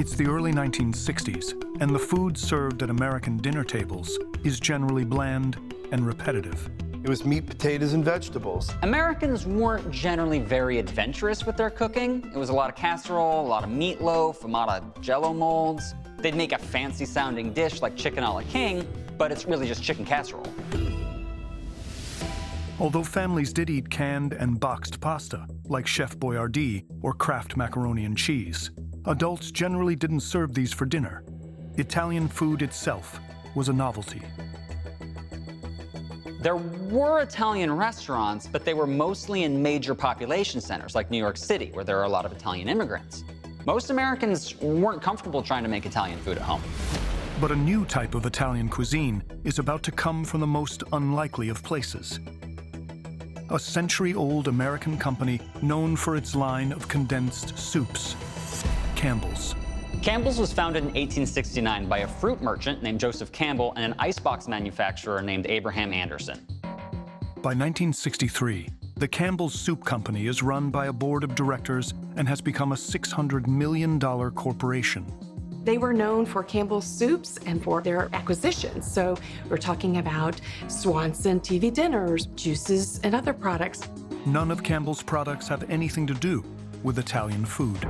It's the early 1960s, and the food served at American dinner tables is generally bland and repetitive. It was meat, potatoes, and vegetables. Americans weren't generally very adventurous with their cooking. It was a lot of casserole, a lot of meatloaf, a lot of Jell-O molds. They'd make a fancy-sounding dish like chicken a la king, but it's really just chicken casserole. Although families did eat canned and boxed pasta, like Chef Boyardee or Kraft macaroni and cheese, adults generally didn't serve these for dinner. Italian food itself was a novelty. There were Italian restaurants, but they were mostly in major population centers like New York City, where there are a lot of Italian immigrants. Most Americans weren't comfortable trying to make Italian food at home. But a new type of Italian cuisine is about to come from the most unlikely of places. A century-old American company known for its line of condensed soups, Campbell's. Campbell's was founded in 1869 by a fruit merchant named Joseph Campbell and an icebox manufacturer named Abraham Anderson. By 1963, the Campbell's Soup Company is run by a board of directors and has become a $600 million corporation. They were known for Campbell's soups and for their acquisitions. So we're talking about Swanson TV dinners, juices, and other products. None of Campbell's products have anything to do with Italian food.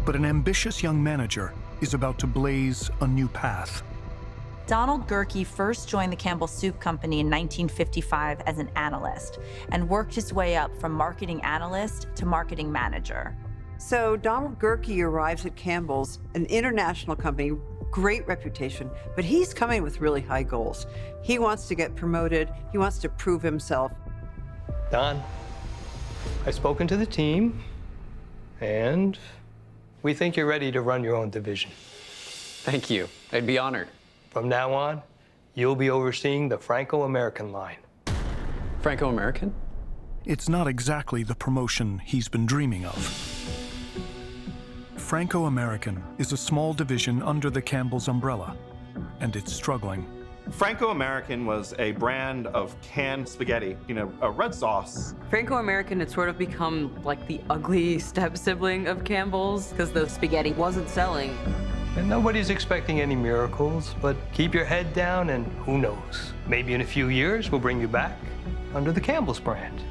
But an ambitious young manager is about to blaze a new path. Donald Gerke first joined the Campbell Soup Company in 1955 as an analyst and worked his way up from marketing analyst to marketing manager. So Donald Gerke arrives at Campbell's, an international company, great reputation, but he's coming with really high goals. He wants to get promoted. He wants to prove himself. Don, I've spoken to the team, and we think you're ready to run your own division. Thank you. I'd be honored. From now on, you'll be overseeing the Franco-American line. Franco-American? It's not exactly the promotion he's been dreaming of. Franco-American is a small division under the Campbell's umbrella, and it's struggling. Franco-American was a brand of canned spaghetti, a red sauce. Franco-American had sort of become like the ugly step-sibling of Campbell's because the spaghetti wasn't selling. And nobody's expecting any miracles, but keep your head down and who knows? Maybe in a few years, we'll bring you back under the Campbell's brand.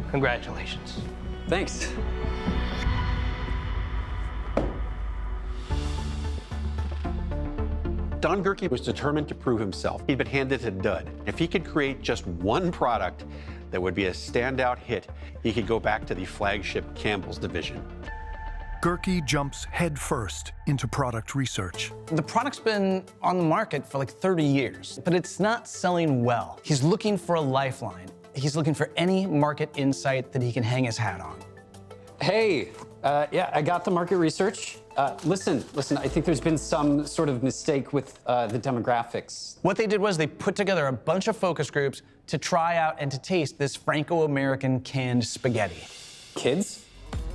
Congratulations. Thanks. Don Gerke was determined to prove himself. He'd been handed a dud. If he could create just one product that would be a standout hit, he could go back to the flagship Campbell's division. Gerke jumps headfirst into product research. The product's been on the market for like 30 years, but it's not selling well. He's looking for a lifeline. He's looking for any market insight that he can hang his hat on. Hey, yeah, I got the market research. Listen, I think there's been some sort of mistake with the demographics. What they did was they put together a bunch of focus groups to try out and to taste this Franco-American canned spaghetti. Kids?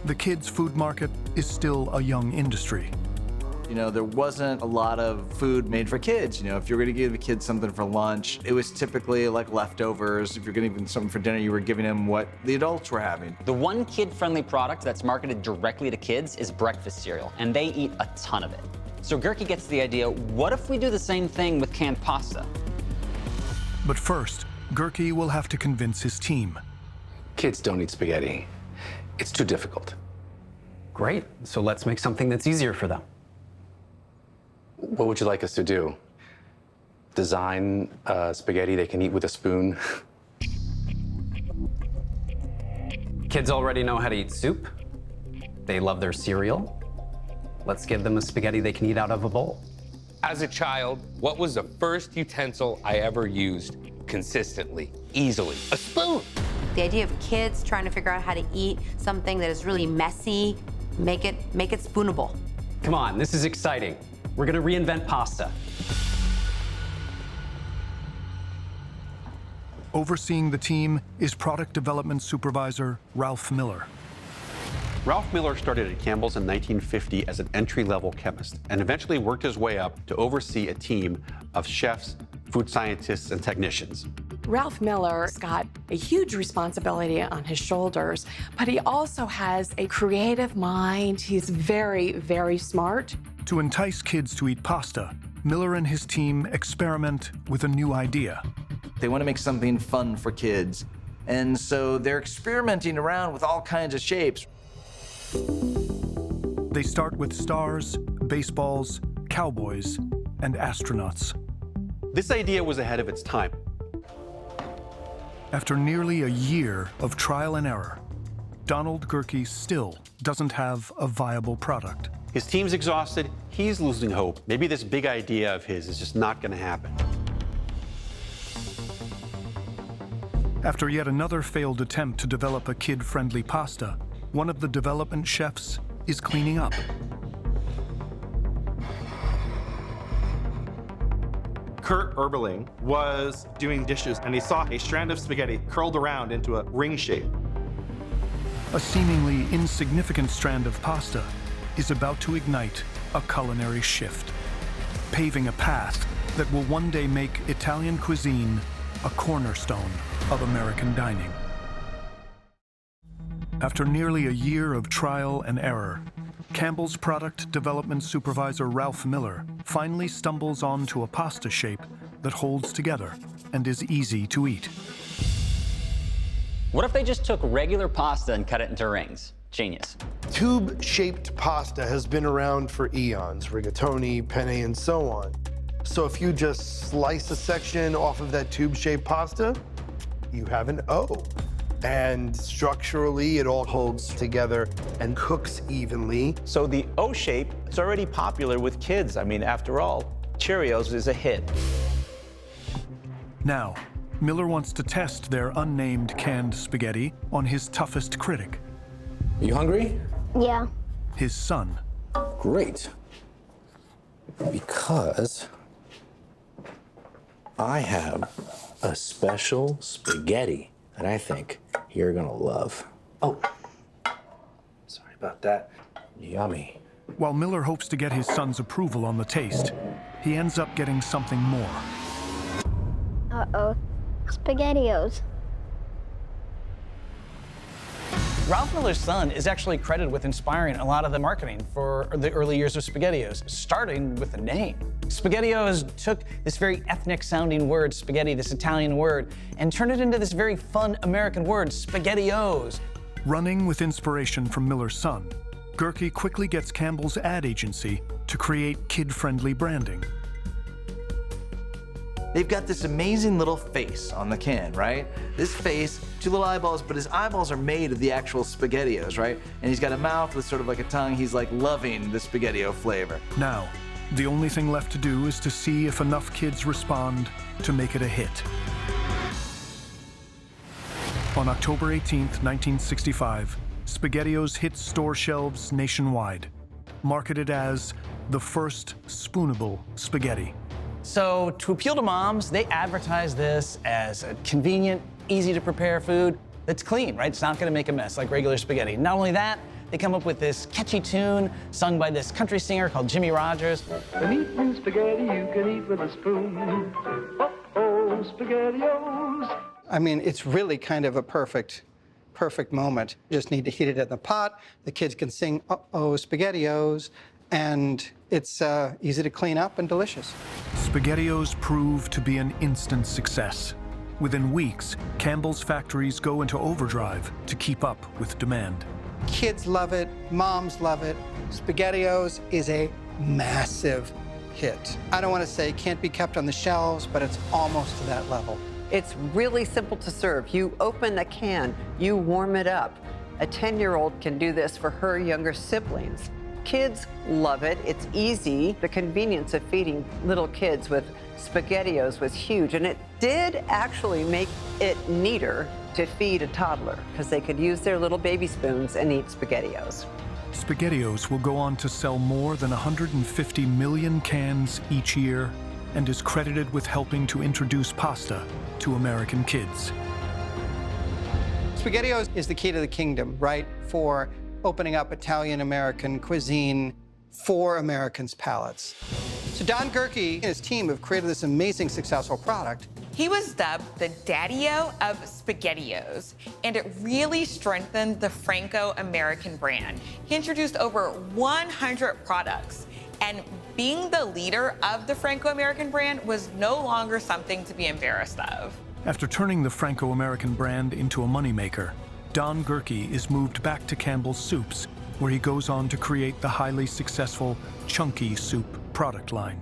The kids' food market is still a young industry. There wasn't a lot of food made for kids. If you're gonna give the kids something for lunch, it was typically like leftovers. If you're gonna give them something for dinner, you were giving them what the adults were having. The one kid-friendly product that's marketed directly to kids is breakfast cereal, and they eat a ton of it. So Gerke gets the idea, what if we do the same thing with canned pasta? But first, Gerke will have to convince his team. Kids don't eat spaghetti. It's too difficult. Great, so let's make something that's easier for them. What would you like us to do? Design spaghetti they can eat with a spoon? Kids already know how to eat soup. They love their cereal. Let's give them a spaghetti they can eat out of a bowl. As a child, what was the first utensil I ever used consistently, easily? A spoon. The idea of kids trying to figure out how to eat something that is really messy, make it spoonable. Come on, this is exciting. We're gonna reinvent pasta. Overseeing the team is product development supervisor Ralph Miller. Ralph Miller started at Campbell's in 1950 as an entry-level chemist and eventually worked his way up to oversee a team of chefs, food scientists, and technicians. Ralph Miller's got a huge responsibility on his shoulders, but he also has a creative mind. He's very, very smart. To entice kids to eat pasta, Miller and his team experiment with a new idea. They want to make something fun for kids. And so they're experimenting around with all kinds of shapes. They start with stars, baseballs, cowboys, and astronauts. This idea was ahead of its time. After nearly a year of trial and error, Donald Gerke still doesn't have a viable product. His team's exhausted, he's losing hope. Maybe this big idea of his is just not going to happen. After yet another failed attempt to develop a kid-friendly pasta, one of the development chefs is cleaning up. Kurt Erbeling was doing dishes and he saw a strand of spaghetti curled around into a ring shape. A seemingly insignificant strand of pasta is about to ignite a culinary shift, paving a path that will one day make Italian cuisine a cornerstone of American dining. After nearly a year of trial and error, Campbell's product development supervisor Ralph Miller finally stumbles onto a pasta shape that holds together and is easy to eat. What if they just took regular pasta and cut it into rings? Genius. Tube-shaped pasta has been around for eons, rigatoni, penne, and so on. So if you just slice a section off of that tube-shaped pasta, you have an O. And structurally, it all holds together and cooks evenly. So the O shape is already popular with kids. I mean, after all, Cheerios is a hit. Now, Miller wants to test their unnamed canned spaghetti on his toughest critic. Are you hungry? Yeah. His son. Great. Because I have a special spaghetti that I think you're gonna love. Oh, sorry about that. Yummy. While Miller hopes to get his son's approval on the taste, he ends up getting something more. Uh-oh. SpaghettiOs. Ralph Miller's son is actually credited with inspiring a lot of the marketing for the early years of SpaghettiOs, starting with the name. SpaghettiOs took this very ethnic-sounding word, spaghetti, this Italian word, and turned it into this very fun American word, SpaghettiOs. Running with inspiration from Miller's son, Gerke quickly gets Campbell's ad agency to create kid-friendly branding. They've got this amazing little face on the can, right? This face, two little eyeballs, but his eyeballs are made of the actual SpaghettiOs, right? And he's got a mouth with sort of like a tongue. He's like loving the SpaghettiO flavor. Now, the only thing left to do is to see if enough kids respond to make it a hit. On October 18th, 1965, SpaghettiOs hit store shelves nationwide, marketed as the first spoonable spaghetti. So to appeal to moms, they advertise this as a convenient, easy-to-prepare food that's clean, right? It's not gonna make a mess like regular spaghetti. Not only that, they come up with this catchy tune sung by this country singer called Jimmy Rogers. An eating spaghetti you can eat with a spoon. Uh-oh, SpaghettiOs. I mean, it's really kind of a perfect moment. You just need to heat it in the pot. The kids can sing, uh-oh, SpaghettiOs, and it's easy to clean up and delicious. SpaghettiOs prove to be an instant success. Within weeks, Campbell's factories go into overdrive to keep up with demand. Kids love it, moms love it. SpaghettiOs is a massive hit. I don't want to say it can't be kept on the shelves, but it's almost to that level. It's really simple to serve. You open the can, you warm it up. A 10-year-old can do this for her younger siblings. Kids love it. It's easy. The convenience of feeding little kids with SpaghettiOs was huge, and it did actually make it neater to feed a toddler because they could use their little baby spoons and eat SpaghettiOs. SpaghettiOs will go on to sell more than 150 million cans each year and is credited with helping to introduce pasta to American kids. SpaghettiOs is the key to the kingdom, right? For opening up Italian-American cuisine for Americans' palates. So Don Gerke and his team have created this amazing, successful product. He was dubbed the daddy-o of SpaghettiOs, and it really strengthened the Franco-American brand. He introduced over 100 products, and being the leader of the Franco-American brand was no longer something to be embarrassed of. After turning the Franco-American brand into a moneymaker, Don Gerke is moved back to Campbell's Soups, where he goes on to create the highly successful Chunky Soup product line.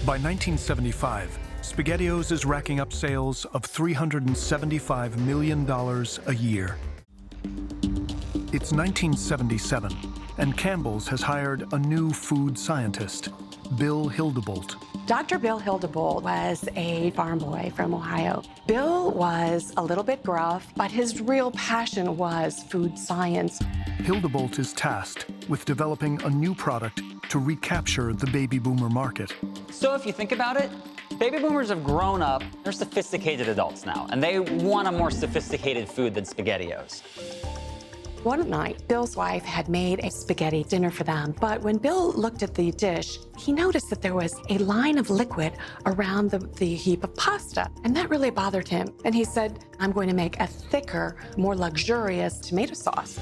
By 1975, SpaghettiOs is racking up sales of $375 million a year. It's 1977, and Campbell's has hired a new food scientist, Bill Hildebolt. Dr. Bill Hildebolt was a farm boy from Ohio. Bill was a little bit gruff, but his real passion was food science. Hildebolt is tasked with developing a new product to recapture the baby boomer market. So if you think about it, baby boomers have grown up. They're sophisticated adults now, and they want a more sophisticated food than SpaghettiOs. One night, Bill's wife had made a spaghetti dinner for them, but when Bill looked at the dish, he noticed that there was a line of liquid around the heap of pasta, and that really bothered him. And he said, I'm going to make a thicker, more luxurious tomato sauce.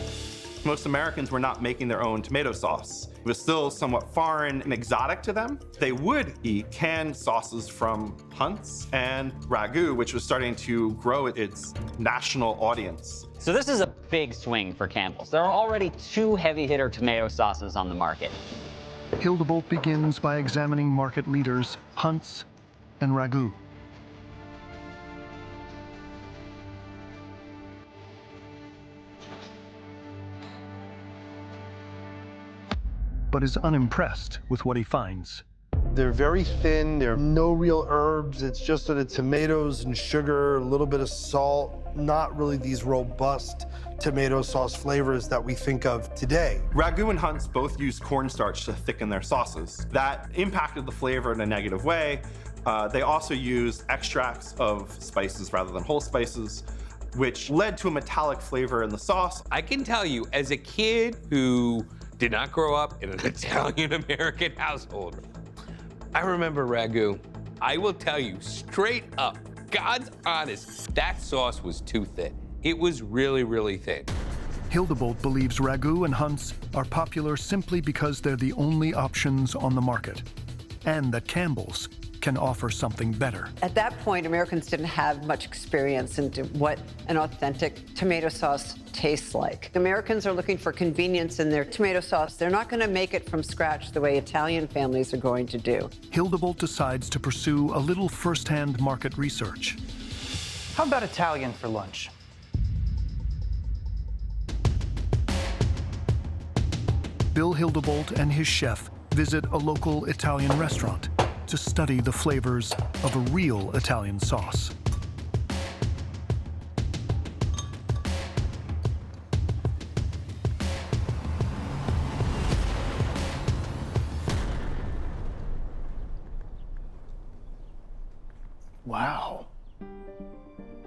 Most Americans were not making their own tomato sauce. It was still somewhat foreign and exotic to them. They would eat canned sauces from Hunt's and Ragu, which was starting to grow its national audience. So this is a big swing for Campbell's. There are already 2 heavy-hitter tomato sauces on the market. Hildebolt begins by examining market leaders Hunt's and Ragu. But is unimpressed with what he finds. They're very thin, there are no real herbs, it's just sort of tomatoes and sugar, a little bit of salt, not really these robust tomato sauce flavors that we think of today. Ragu and Hunt's both use cornstarch to thicken their sauces. That impacted the flavor in a negative way. They also used extracts of spices rather than whole spices, which led to a metallic flavor in the sauce. I can tell you, as a kid who did not grow up in an Italian-American household, I remember Ragu. I will tell you straight up, God's honest, that sauce was too thin. It was really, really thin. Hildebolt believes Ragu and Hunt's are popular simply because they're the only options on the market, and that Campbell's can offer something better. At that point, Americans didn't have much experience into what an authentic tomato sauce tastes like. Americans are looking for convenience in their tomato sauce. They're not going to make it from scratch the way Italian families are going to do. Hildebolt decides to pursue a little first-hand market research. How about Italian for lunch? Bill Hildebolt and his chef visit a local Italian restaurant to study the flavors of a real Italian sauce. Wow.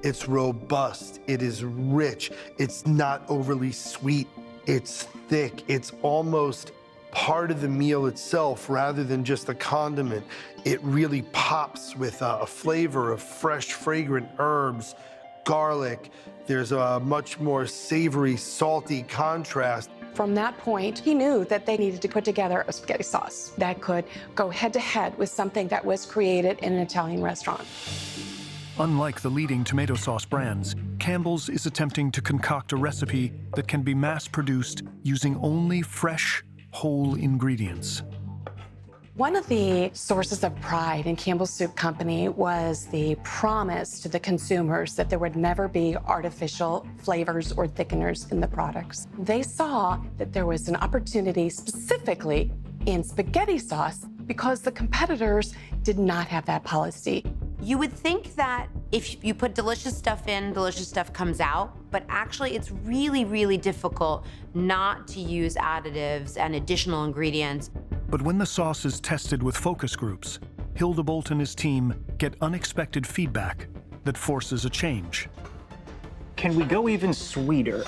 It's robust, it is rich, it's not overly sweet, it's thick, it's almost part of the meal itself rather than just a condiment. It really pops with a flavor of fresh, fragrant herbs, garlic. There's a much more savory, salty contrast. From that point, he knew that they needed to put together a spaghetti sauce that could go head-to-head with something that was created in an Italian restaurant. Unlike the leading tomato sauce brands, Campbell's is attempting to concoct a recipe that can be mass-produced using only fresh, whole ingredients. One of the sources of pride in Campbell's Soup Company was the promise to the consumers that there would never be artificial flavors or thickeners in the products. They saw that there was an opportunity specifically in spaghetti sauce because the competitors did not have that policy. You would think that if you put delicious stuff in, delicious stuff comes out, but actually it's really, really difficult not to use additives and additional ingredients. But when the sauce is tested with focus groups, Hildebolt and his team get unexpected feedback that forces a change. Can we go even sweeter?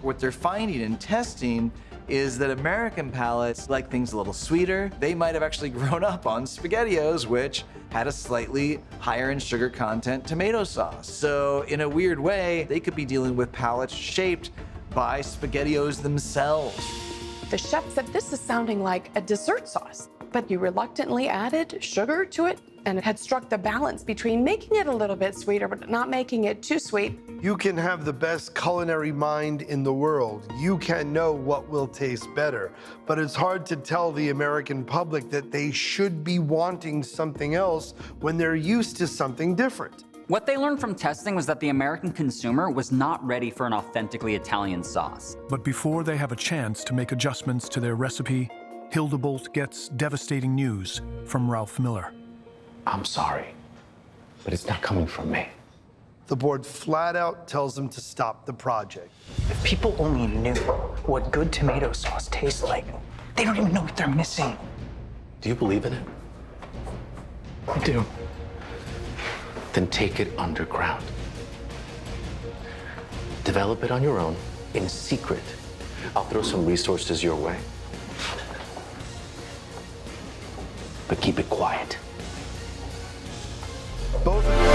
What they're finding in testing is that American palates like things a little sweeter. They might have actually grown up on SpaghettiOs, which had a slightly higher in sugar content tomato sauce. So in a weird way, they could be dealing with palates shaped by SpaghettiOs themselves. The chef said, this is sounding like a dessert sauce, but you reluctantly added sugar to it, and it had struck the balance between making it a little bit sweeter, but not making it too sweet. You can have the best culinary mind in the world. You can know what will taste better, but it's hard to tell the American public that they should be wanting something else when they're used to something different. What they learned from testing was that the American consumer was not ready for an authentically Italian sauce. But before they have a chance to make adjustments to their recipe, Hildebolt gets devastating news from Ralph Miller. I'm sorry, but it's not coming from me. The board flat out tells them to stop the project. If people only knew what good tomato sauce tastes like, they don't even know what they're missing. Do you believe in it? I do. Then take it underground. Develop it on your own, in secret. I'll throw some resources your way. But keep it quiet. Both of them